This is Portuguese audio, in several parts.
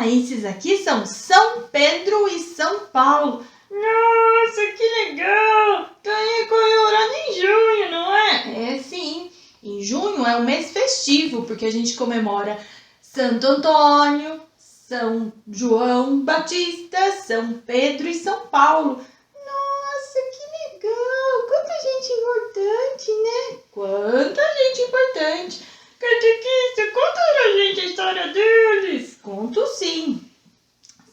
esses aqui são São Pedro e São Paulo. Nossa, que legal! Daí comemorado em junho, não é? É sim, em junho é um mês festivo, porque a gente comemora Santo Antônio, São João Batista, São Pedro e São Paulo. Nossa, que legal! Quanta gente importante, né? Quanta gente importante! Catequista, conta pra gente a história deles! Conto sim!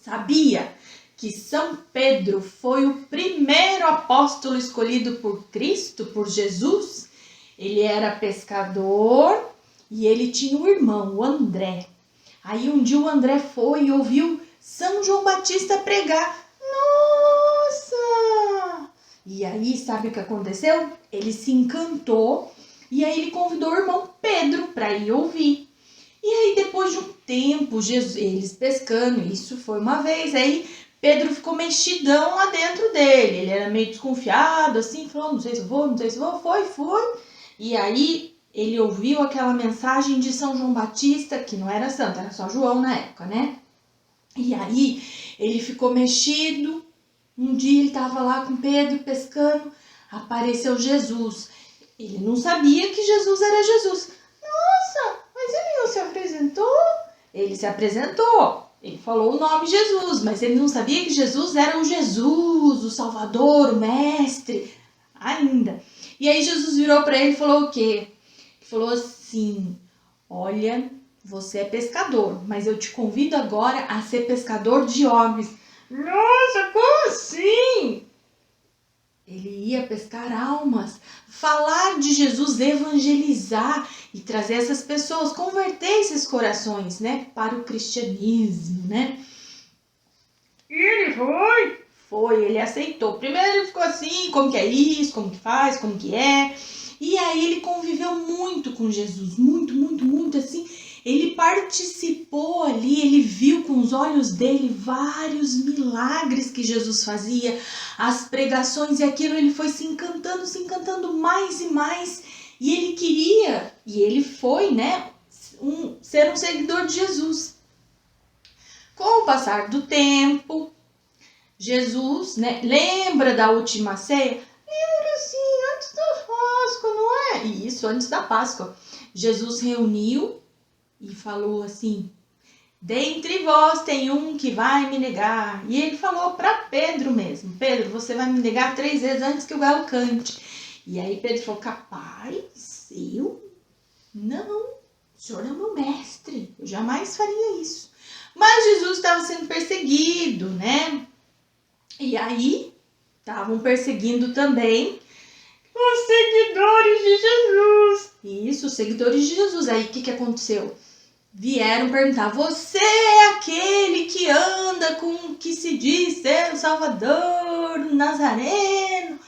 Sabia que São Pedro foi o primeiro apóstolo escolhido por Cristo, por Jesus? Ele era pescador e ele tinha um irmão, o André. Aí um dia o André foi e ouviu São João Batista pregar. Nossa! E aí, sabe o que aconteceu? Ele se encantou e aí ele convidou o irmão Pedro para ir ouvir. E aí, depois de um tempo, eles pescando, isso foi uma vez, aí Pedro ficou mexidão lá dentro dele. Ele era meio desconfiado, assim, falou, não sei se eu vou, foi. E aí, ele ouviu aquela mensagem de São João Batista, que não era santo, era só João na época, né? E aí, ele ficou mexido. Um dia ele estava lá com Pedro pescando, apareceu Jesus. Ele não sabia que Jesus era Jesus. Nossa, mas ele não se apresentou? Ele se apresentou, ele falou o nome Jesus, mas ele não sabia que Jesus era o Jesus, o Salvador, o Mestre, ainda. E aí Jesus virou para ele e falou o quê? Ele falou assim, olha, você é pescador, mas eu te convido agora a ser pescador de homens. Nossa, como assim? Ele ia pescar almas, falar de Jesus, evangelizar e trazer essas pessoas, converter esses corações, né, para o cristianismo, né? E ele foi? Foi, ele aceitou. Primeiro ele ficou assim, como que é isso, como que faz, como que é. E aí ele conviveu muito com Jesus, muito assim. Ele participou ali, ele viu com os olhos dele vários milagres que Jesus fazia, as pregações e aquilo, ele foi se encantando mais e mais. E ele queria, e ele foi, né, ser um seguidor de Jesus. Com o passar do tempo, Jesus, né, lembra da última ceia? Lembra sim, antes da Páscoa, não é? Isso, antes da Páscoa. Jesus reuniu e falou assim, dentre vós tem um que vai me negar. E ele falou para Pedro mesmo, Pedro, você vai me negar 3 vezes antes que o galo cante. E aí Pedro falou, capaz, eu? Não, o senhor é o meu mestre, eu jamais faria isso. Mas Jesus estava sendo perseguido, né? E aí, estavam perseguindo também os seguidores de Jesus. Isso, os seguidores de Jesus. Aí, o que aconteceu? Vieram perguntar, você é aquele que anda com o que se diz ser o Salvador, o Nazareno?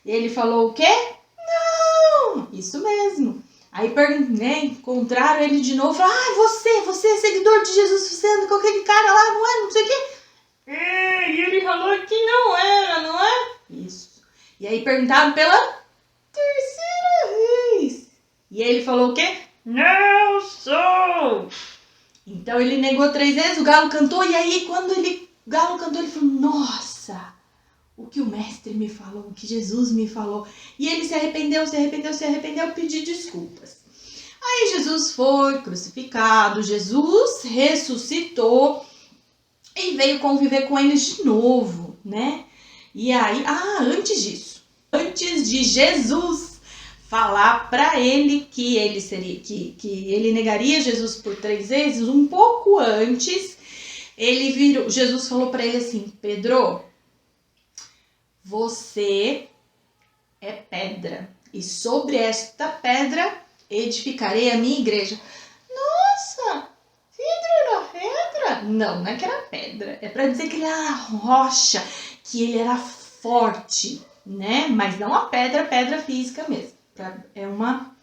E ele falou o quê? Não, isso mesmo. Aí, né, encontraram ele de novo, falaram, você é seguidor de Jesus, você anda com aquele cara lá, não é, não sei o quê. E ele falou que não era, não é? Isso. E aí perguntaram pela 3ª vez. E ele falou o quê? Não sou. Então ele negou 3 vezes, o galo cantou. E aí quando o galo cantou, ele falou, nossa, o que o mestre me falou, o que Jesus me falou. E ele se arrependeu, pediu desculpas. Aí Jesus foi crucificado, Jesus ressuscitou e veio conviver com eles de novo, né? E aí, antes disso, antes de Jesus falar para ele que ele seria, que ele negaria Jesus por 3 vezes, um pouco antes, Jesus falou para ele assim, Pedro, você é pedra e sobre esta pedra edificarei a minha igreja. Nossa, vidro era pedra? Não é que era pedra, é para dizer que ele era rocha, que ele era forte, né? Mas não a pedra física mesmo. É uma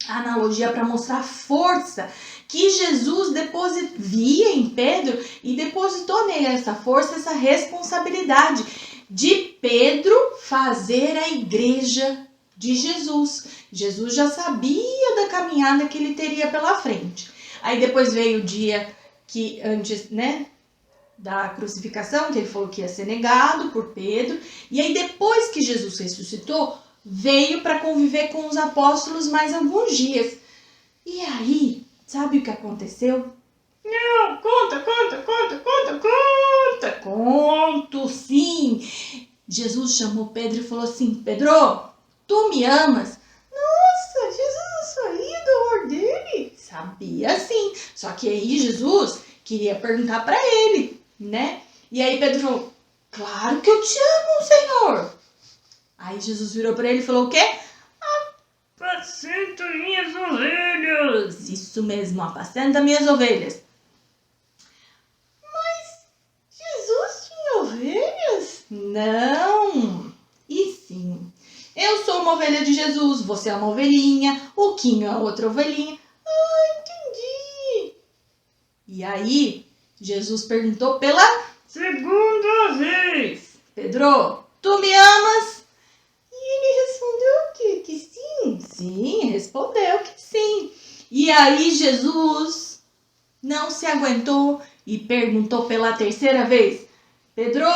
analogia para mostrar a força que Jesus via em Pedro e depositou nele essa força, essa responsabilidade de Pedro fazer a igreja de Jesus. Jesus já sabia da caminhada que ele teria pela frente. Aí depois veio o dia que antes, né, da crucificação, que ele falou que ia ser negado por Pedro. E aí depois que Jesus ressuscitou, veio para conviver com os apóstolos mais alguns dias. E aí, sabe o que aconteceu? Não, conta. Conto, sim. Jesus chamou Pedro e falou assim: Pedro, tu me amas? Nossa, Jesus não sabia do amor dele. Sabia sim. Só que aí Jesus queria perguntar para ele, né? E aí Pedro falou: claro que eu te amo, Senhor. Aí Jesus virou para ele e falou o quê? Apacenta minhas ovelhas. Isso mesmo, apacenta minhas ovelhas. Jesus tinha ovelhas? Não, e sim. Eu sou uma ovelha de Jesus, você é uma ovelhinha, o Quinho é outra ovelhinha. Entendi. E aí, Jesus perguntou pela Segunda vez. Pedro, tu me amas? E ele respondeu que sim. Sim, respondeu que sim. E aí Jesus não se aguentou e perguntou pela terceira vez: Pedro,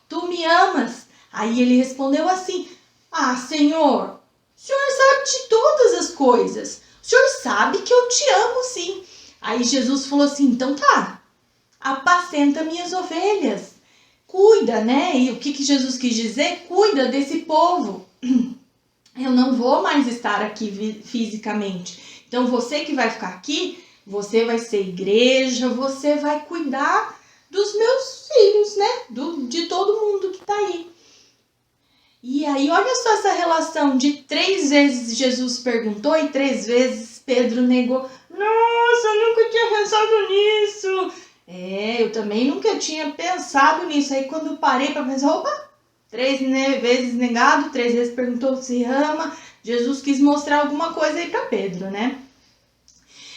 tu me amas? Aí ele respondeu assim: ah, Senhor, o Senhor sabe de todas as coisas. O Senhor sabe que eu te amo sim. Aí Jesus falou assim: então tá, apacenta minhas ovelhas. Cuida, né? E o que Jesus quis dizer? Cuida desse povo. Eu não vou mais estar aqui fisicamente. Então você que vai ficar aqui, você vai ser igreja, você vai cuidar dos meus filhos, né? De todo mundo que tá aí. E aí, olha só essa relação de 3 vezes Jesus perguntou e 3 vezes Pedro negou. Nossa, nunca tinha pensado nisso. Eu também nunca tinha pensado nisso. Aí quando eu parei para pensar, opa, 3 vezes negado, 3 vezes perguntou se ama. Jesus quis mostrar alguma coisa aí para Pedro, né?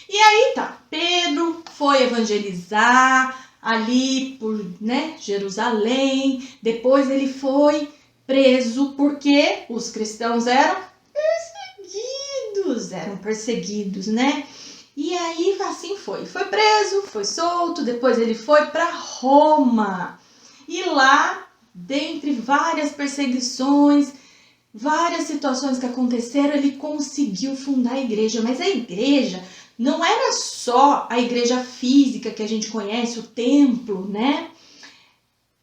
E aí tá, Pedro foi evangelizar ali por, né, Jerusalém. Depois ele foi preso porque os cristãos eram perseguidos, né? E aí assim foi preso, foi solto, depois ele foi para Roma. E lá, dentre várias perseguições, várias situações que aconteceram, ele conseguiu fundar a igreja. Mas a igreja não era só a igreja física que a gente conhece, o templo, né?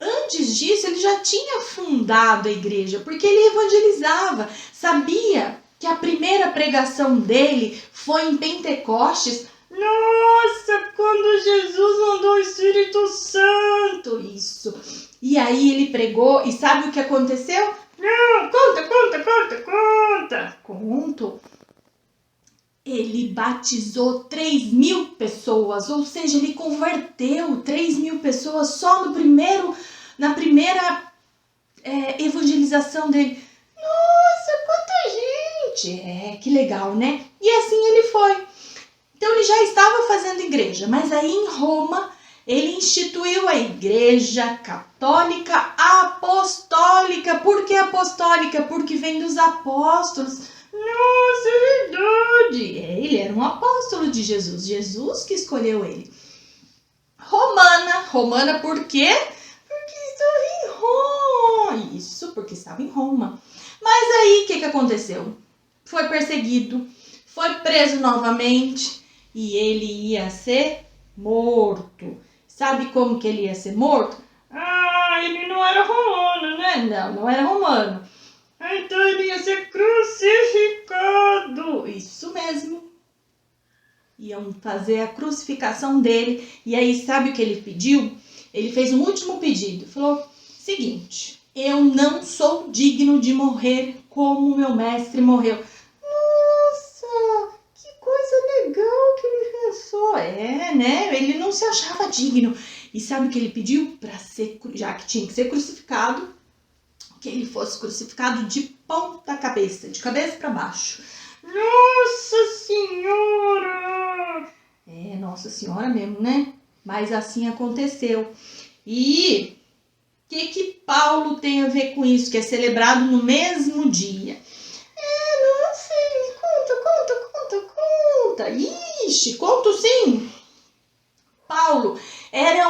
Antes disso, ele já tinha fundado a igreja, porque ele evangelizava. Sabia que a primeira pregação dele foi em Pentecostes? Nossa, quando Jesus mandou o Espírito Santo. Isso. E aí ele pregou, e sabe o que aconteceu? Não, conta. Conto. Ele batizou 3.000 pessoas, ou seja, ele converteu 3.000 pessoas só na primeira evangelização dele. Nossa, quanta gente! Que legal, né? E assim ele foi. Então ele já estava fazendo igreja, mas aí em Roma ele instituiu a igreja católica apostólica. Por que apostólica? Porque vem dos apóstolos. Nossa, é verdade! Ele era um apóstolo de Jesus. Jesus que escolheu ele. Romana por quê? Porque estava em Roma. Isso, porque estava em Roma. Mas aí o que aconteceu? Foi perseguido, foi preso novamente e ele ia ser morto. Sabe como que ele ia ser morto? Ele não era romano, né? Não era romano. Então ele ia ser crucificado. Isso mesmo. Iam fazer a crucificação dele. E aí, sabe o que ele pediu? Ele fez um último pedido. Falou, seguinte, eu não sou digno de morrer como meu mestre morreu. Nossa, que coisa legal que ele pensou. Né? Ele não se achava digno. E sabe o que ele pediu? Para ser, já que tinha que ser crucificado, que ele fosse crucificado de ponta cabeça, de cabeça para baixo. Nossa Senhora! Nossa Senhora mesmo, né? Mas assim aconteceu. E o que Paulo tem a ver com isso, que é celebrado no mesmo dia? Não sei, me conta. Ixi, conto sim! Paulo Saulo era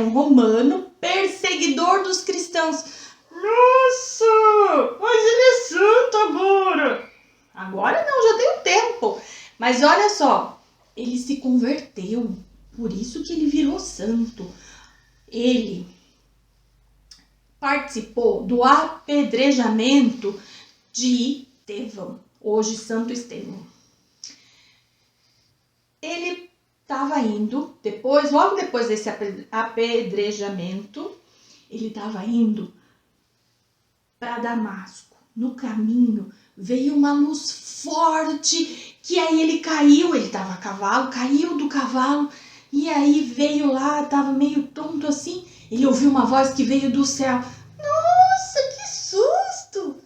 um romano perseguidor dos cristãos. Nossa, mas ele é santo agora. Agora não, já tem um tempo. Mas olha só, ele se converteu, por isso que ele virou santo. Ele participou do apedrejamento de Estevão, hoje Santo Estevão. Ele estava indo, logo depois desse apedrejamento, ele estava indo para Damasco. No caminho veio uma luz forte, que aí ele caiu, ele estava a cavalo, caiu do cavalo, e aí veio lá, estava meio tonto assim, ele ouviu uma voz que veio do céu. Nossa, que susto!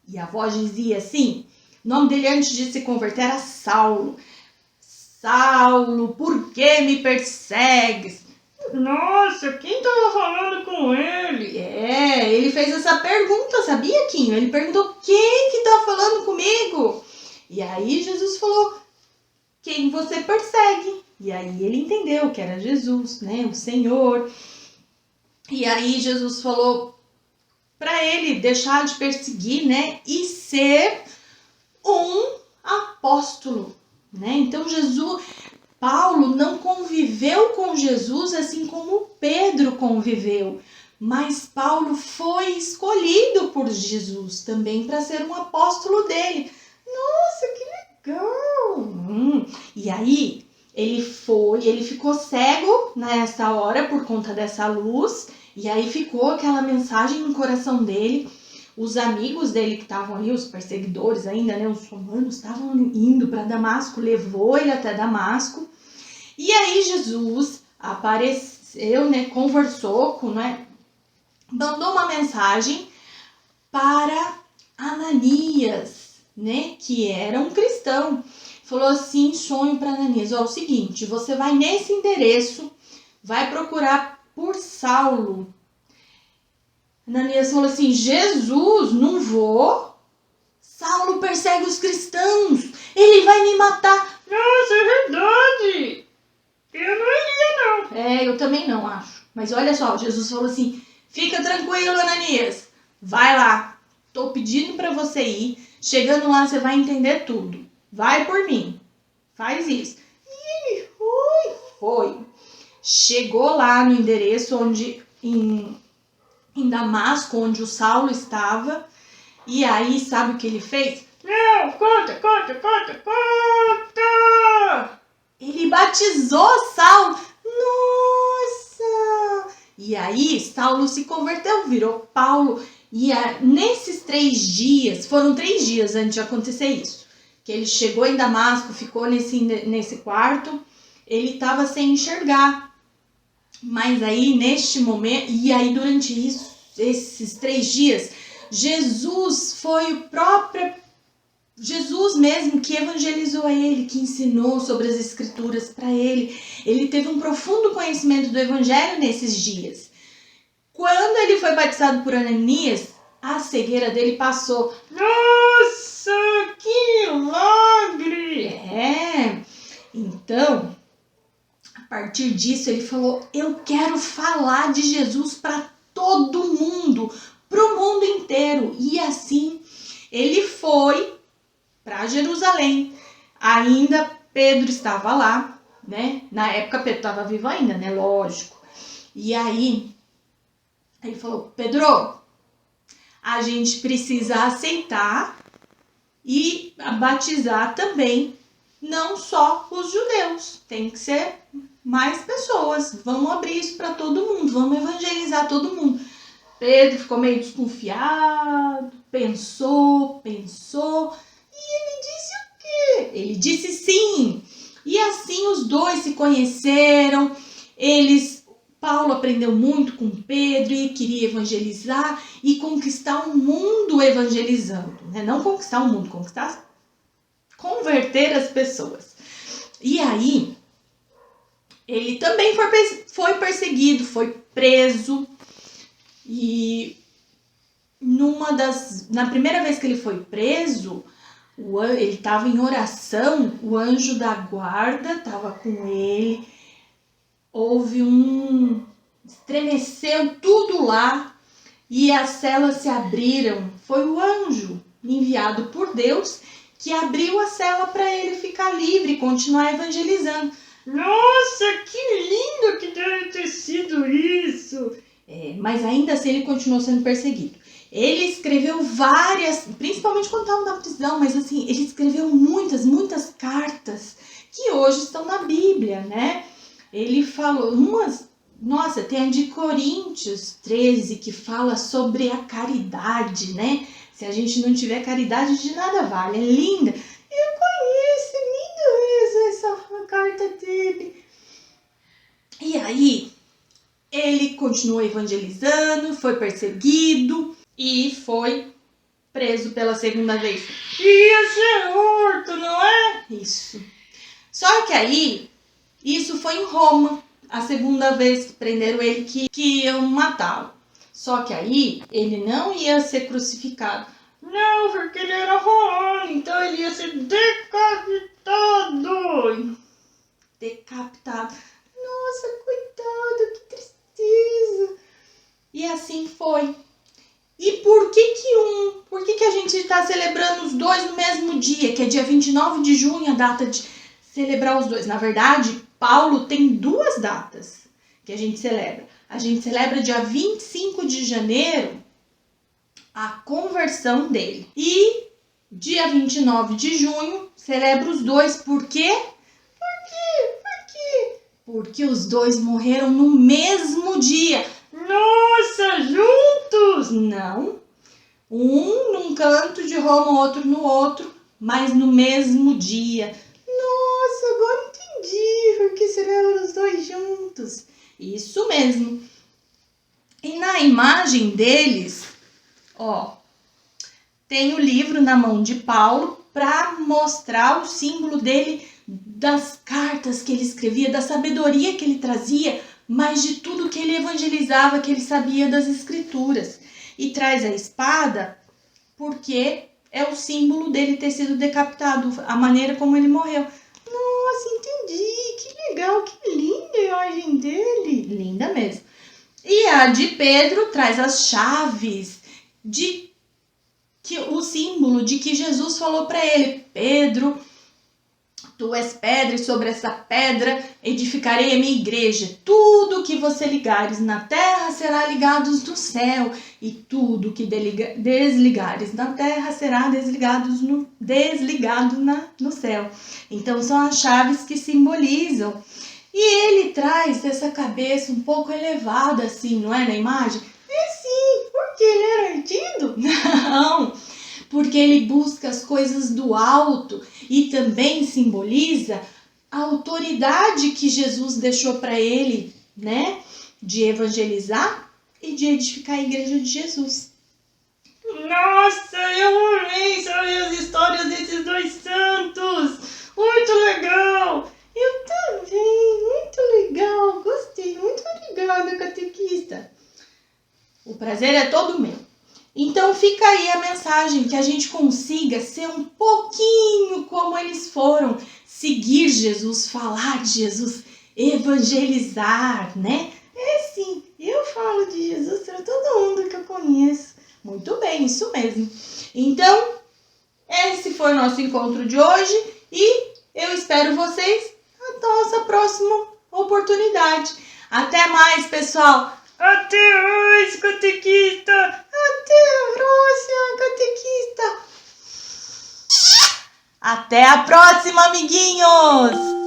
E a voz dizia assim, o nome dele antes de se converter era Saulo. Saulo, por que me persegues? Nossa, quem tava falando com ele? Ele fez essa pergunta, sabia, Quinho? Ele perguntou, quem que tá falando comigo? E aí Jesus falou, quem você persegue? E aí ele entendeu que era Jesus, né, o Senhor. E aí Jesus falou para ele deixar de perseguir, né, e ser um apóstolo, né? Então Paulo não conviveu com Jesus assim como Pedro conviveu, mas Paulo foi escolhido por Jesus também para ser um apóstolo dele. Nossa, que legal! E aí ele ficou cego nessa hora por conta dessa luz, e aí ficou aquela mensagem no coração dele. Os amigos dele que estavam ali, os perseguidores ainda, né, os romanos, estavam indo para Damasco, levou ele até Damasco. E aí Jesus apareceu, né, conversou mandou uma mensagem para Ananias, né, que era um cristão. Falou assim, sonho para Ananias, ó, o seguinte, você vai nesse endereço, vai procurar por Saulo. Ananias falou assim, Jesus, não vou. Saulo persegue os cristãos, ele vai me matar. Nossa, é verdade. Eu não iria, não. Eu também não, acho. Mas olha só, Jesus falou assim, fica tranquilo, Ananias, vai lá. Tô pedindo para você ir, chegando lá você vai entender tudo. Vai por mim, faz isso. E ele foi. Chegou lá no endereço em Damasco, onde o Saulo estava. E aí, sabe o que ele fez? Não, conta. Ele batizou Saulo. Nossa! E aí, Saulo se converteu, virou Paulo. E nesses 3 dias, foram 3 dias antes de acontecer isso, que ele chegou em Damasco, ficou nesse quarto, ele estava sem enxergar. Mas aí, neste momento, e aí durante esses 3 dias, Jesus mesmo que evangelizou ele, que ensinou sobre as escrituras para ele. Ele teve um profundo conhecimento do evangelho nesses dias. Quando ele foi batizado por Ananias, a cegueira dele passou. Nossa, que milagre! Então, a partir disso ele falou, eu quero falar de Jesus para todo mundo, para o mundo inteiro. E assim, ele foi para Jerusalém. Ainda Pedro estava lá, né? Na época Pedro estava vivo ainda, né? Lógico. E aí, ele falou, Pedro, a gente precisa aceitar e batizar também, não só os judeus, tem que ser mais pessoas. Vamos abrir isso para todo mundo, vamos evangelizar todo mundo. Pedro ficou meio desconfiado, pensou, e ele disse o quê? Ele disse sim. E assim os dois se conheceram. Paulo aprendeu muito com Pedro e queria evangelizar e conquistar o mundo evangelizando, né? Não conquistar o mundo, converter as pessoas. E aí, ele também foi perseguido, foi preso. E na primeira vez que ele foi preso, ele estava em oração, o anjo da guarda estava com ele, houve estremeceu tudo lá e as celas se abriram. Foi o anjo enviado por Deus que abriu a cela para ele ficar livre e continuar evangelizando. Nossa, que lindo que deve ter sido isso! Mas ainda assim ele continuou sendo perseguido. Ele escreveu várias, principalmente quando estava na prisão, mas assim, ele escreveu muitas cartas que hoje estão na Bíblia, né? Ele falou nossa, tem a de Coríntios 13 que fala sobre a caridade, né? Se a gente não tiver caridade, de nada vale. É linda. Eu conheço, é linda essa carta dele. E aí, ele continuou evangelizando, foi perseguido e foi preso pela segunda vez. Ia ser morto, não é? Isso. Só que aí, isso foi em Roma, a segunda vez que prenderam ele, que iam matá-lo. Só que aí, ele não ia ser crucificado. Não, porque ele era romano, então ele ia ser decapitado. Decapitado. Nossa, coitado, que tristeza. E assim foi. E por que a gente está celebrando os dois no mesmo dia, que é dia 29 de junho, a data de celebrar os dois? Na verdade, Paulo tem duas datas que a gente celebra. A gente celebra dia 25 de janeiro a conversão dele. E dia 29 de junho celebra os dois. Por quê? Porque os dois morreram no mesmo dia. Nossa, juntos? Não. Um num canto de Roma, outro no outro, mas no mesmo dia. Nossa, agora entendi porque celebram os dois juntos. Isso mesmo. E na imagem deles, tem o livro na mão de Paulo para mostrar o símbolo dele, das cartas que ele escrevia, da sabedoria que ele trazia, mas de tudo que ele evangelizava, que ele sabia das escrituras. E traz a espada porque é o símbolo dele ter sido decapitado, a maneira como ele morreu. Nossa, entendi, que legal, que linda a imagem dele. Linda mesmo. E a de Pedro traz as chaves de que o símbolo de que Jesus falou para ele: Pedro, tu és pedra e sobre essa pedra edificarei a minha igreja. Tudo que você ligares na terra será ligado no céu, e tudo que desligares na terra será desligado no céu. Então são as chaves que simbolizam. E ele traz essa cabeça um pouco elevada assim, não é, na imagem? É sim, porque ele era ardido? Não, porque ele busca as coisas do alto e também simboliza a autoridade que Jesus deixou para ele, né? De evangelizar e de edificar a igreja de Jesus. Nossa, eu amei saber as histórias desses dois santos. Muito legal. Eu também, muito legal, gostei, muito obrigada, catequista. O prazer é todo meu. Então fica aí a mensagem, que a gente consiga ser um pouquinho como eles foram, seguir Jesus, falar de Jesus, evangelizar, né? É sim, eu falo de Jesus para todo mundo que eu conheço. Muito bem, isso mesmo. Então, esse foi o nosso encontro de hoje e eu espero vocês na nossa próxima oportunidade. Até mais, pessoal! Até mais, catequista! Até a próxima, catequista! Até a próxima, amiguinhos!